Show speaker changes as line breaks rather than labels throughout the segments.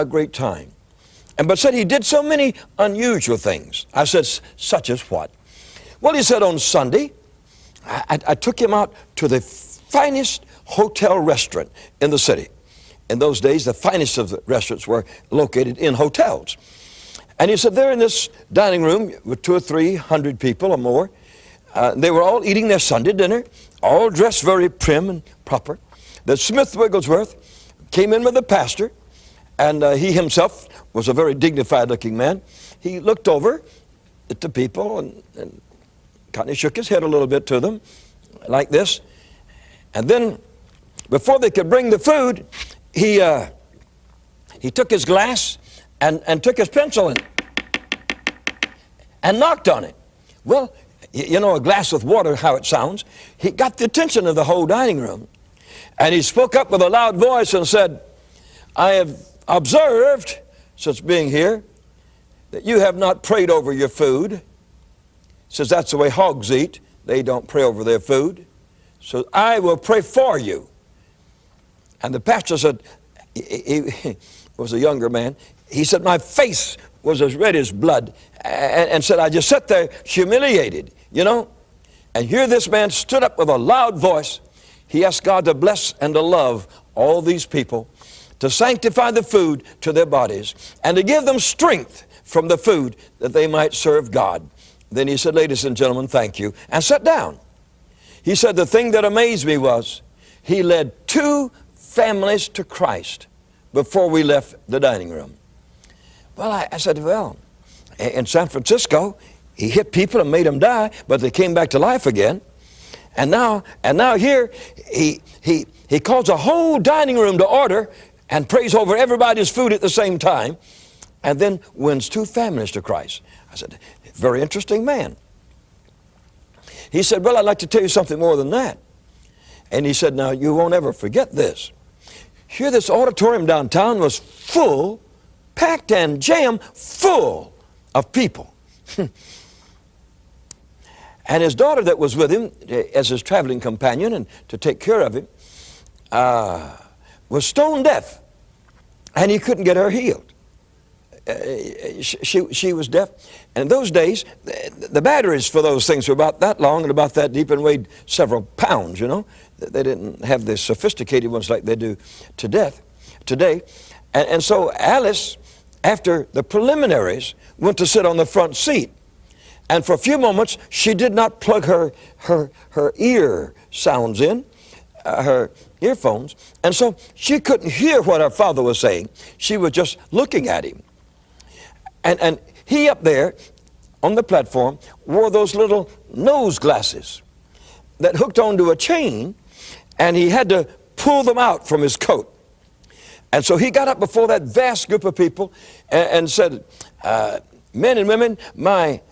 a great time. But said he did so many unusual things. I said, such as what? Well, he said on Sunday, I took him out to the finest hotel restaurant in the city. In those days, the finest of the restaurants were located in hotels. And he said, they're in this dining room with 200 or 300 people or more. They were all eating their Sunday dinner, all dressed very prim and proper. The Smith Wigglesworth came in with the pastor, and he himself was a very dignified-looking man. He looked over at the people and kind of shook his head a little bit to them, like this. And then, before they could bring the food, he took his glass and took his pencil and knocked on it. Well, you know, a glass with water, how it sounds. He got the attention of the whole dining room. And he spoke up with a loud voice and said, I have observed, since being here, that you have not prayed over your food. Says that's the way hogs eat. They don't pray over their food. So I will pray for you. And the pastor said, he was a younger man, he said, my face was as red as blood, and said, I just sat there humiliated, you know. And here this man stood up with a loud voice. He asked God to bless and to love all these people, to sanctify the food to their bodies, and to give them strength from the food that they might serve God. Then he said, ladies and gentlemen, thank you, and sat down. He said, the thing that amazed me was he led 2 families to Christ before we left the dining room. Well, I said, well, in San Francisco, he hit people and made them die, but they came back to life again. And now here, he calls a whole dining room to order and prays over everybody's food at the same time, and then wins 2 families to Christ. I said, very interesting man. He said, well, I'd like to tell you something more than that. And he said, now, you won't ever forget this. Here, this auditorium downtown was full, packed and jammed full of people. And his daughter that was with him as his traveling companion and to take care of him was stone deaf, and he couldn't get her healed. She was deaf. And in those days, the batteries for those things were about that long and about that deep and weighed several pounds, you know. They didn't have the sophisticated ones like they do today. And so Alice, after the preliminaries, went to sit on the front seat. And for a few moments, she did not plug her ear sounds in, her earphones. And so she couldn't hear what her father was saying. She was just looking at him. And he up there on the platform wore those little nose glasses that hooked onto a chain, and he had to pull them out from his coat. And so he got up before that vast group of people and said, men and women, my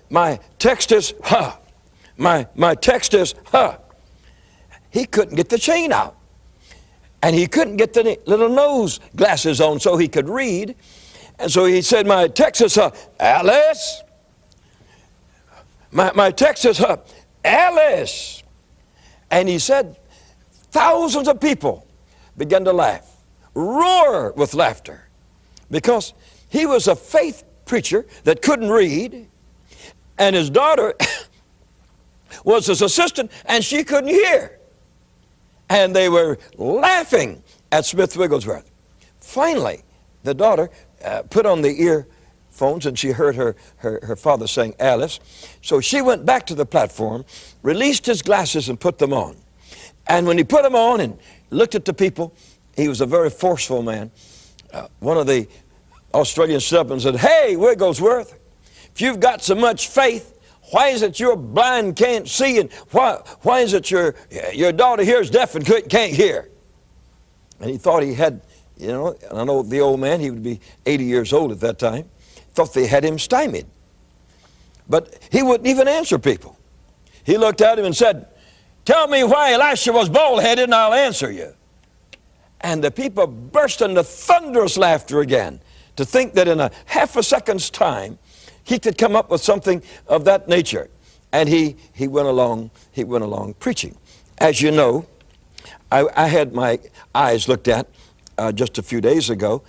text is, my text is, He couldn't get the chain out. And he couldn't get the little nose glasses on so he could read. And so he said, my text is, Alice. My text is, Alice. And he said, thousands of people began to laugh, roar with laughter, because he was a faith preacher that couldn't read, and his daughter was his assistant, and she couldn't hear. And they were laughing at Smith Wigglesworth. Finally, the daughter put on the earphones, and she heard her father saying, Alice. So she went back to the platform, released his glasses, and put them on. And when he put them on and looked at the people, he was a very forceful man. One of the Australian stood up and said, hey, Wigglesworth, if you've got so much faith, why is it you're blind, can't see, and why is it your daughter here is deaf and can't hear? And he thought he had, you know, and I know the old man, he would be 80 years old at that time, thought they had him stymied. But he wouldn't even answer people. He looked at him and said, tell me why Elisha was bald-headed and I'll answer you. And the people burst into thunderous laughter again, to think that in a half a second's time, he could come up with something of that nature. And he went along preaching. As you know, I had my eyes looked at just a few days ago,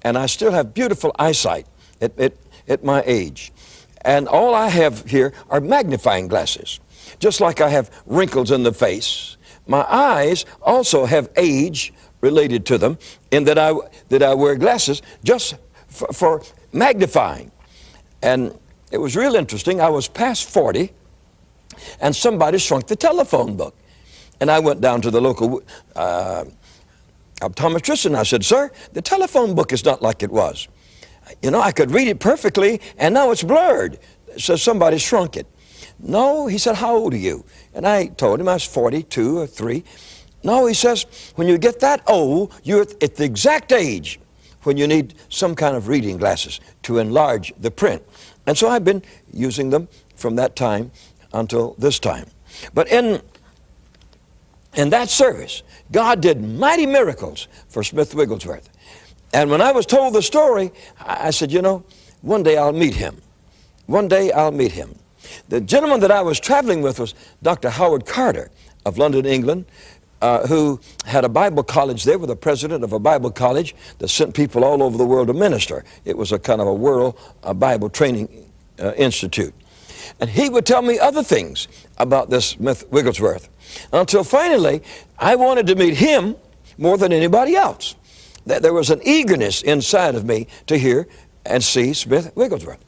and I still have beautiful eyesight at my age. And all I have here are magnifying glasses. Just like I have wrinkles in the face, my eyes also have age related to them, in that I wear glasses just for magnifying. And it was real interesting. I was past 40, and somebody shrunk the telephone book. And I went down to the local optometrist, and I said, "Sir, the telephone book is not like it was. You know, I could read it perfectly, and now it's blurred." So somebody shrunk it. "No," he said, "how old are you?" And I told him I was 42 or 3. "No," he says, "when you get that old, you're at the exact age when you need some kind of reading glasses to enlarge the print." And so I've been using them from that time until this time. But in that service, God did mighty miracles for Smith Wigglesworth. And when I was told the story, I said, you know, one day I'll meet him. One day I'll meet him. The gentleman that I was traveling with was Dr. Howard Carter of London, England, who had a Bible college there, with the president of a Bible college that sent people all over the world to minister. It was a kind of a world Bible training institute. And he would tell me other things about this Smith Wigglesworth, until finally I wanted to meet him more than anybody else. There was an eagerness inside of me to hear and see Smith Wigglesworth.